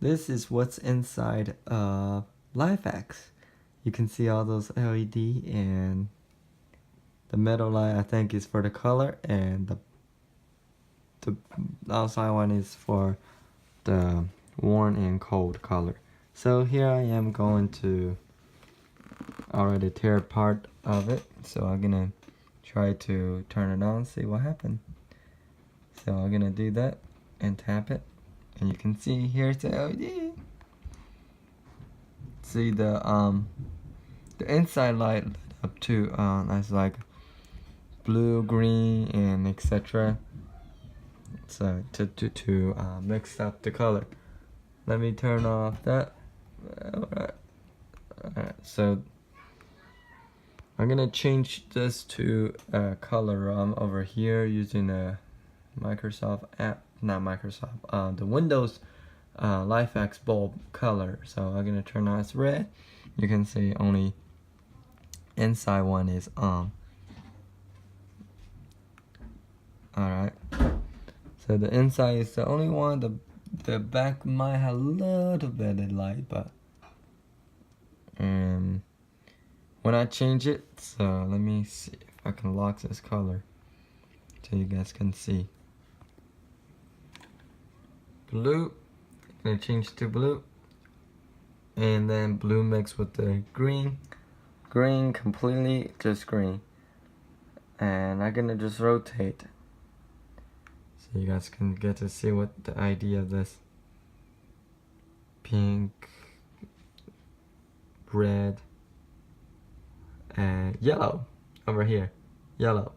this is what's inside LIFX. You can see all those LED, and the middle light I think is for the color, and the outside one is for the warm and cold color. So here I am going to already tear part of it, so I'm gonna try to turn it on, see what happens. So I'm gonna do that and tap it, and you can see here's the LED. See the inside light lit up to as like blue, green, and etc. So to mix up the color. Let me turn off that. Alright, so I'm gonna change this to a color over here using a Microsoft app, not Microsoft, the Windows LIFX bulb color. So I'm gonna turn on as red. You can see only inside one is on. Alright, so the inside is the only one. The back might have a little bit of light, but when I change it, so let me see if I can lock this color so you guys can see. Blue, I'm gonna change to blue, and then blue mixed with the green. Green completely just green, and I'm gonna just rotate so you guys can get to see what the idea of this. Pink, red, and yellow over here. Yellow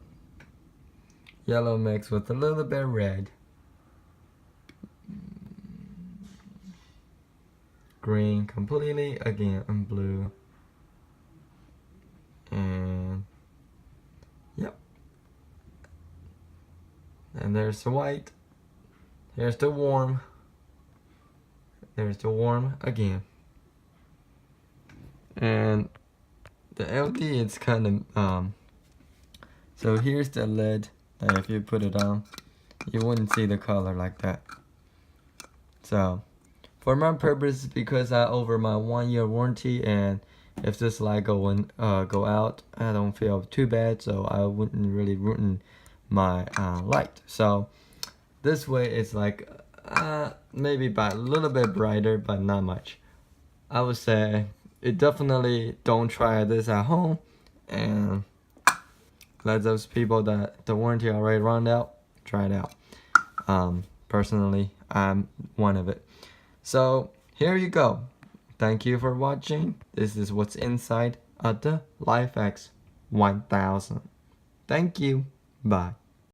mixed with a little bit red. Green completely again, and blue. And yep. And there's the white. Here's the warm. There's the warm again. And the LED is kind of so here's the lid that if you put it on, you wouldn't see the color like that. So for my purpose, because I over my 1-year warranty, and if this light go out, I don't feel too bad, so I wouldn't really ruin my light. So this way it's like maybe by a little bit brighter, but not much. I would say it definitely don't try this at home, and let those people that the warranty already run out try it out. Personally, I'm one of it. So here you go. Thank you for watching. This is what's inside of the LIFX 1000. Thank you. Bye.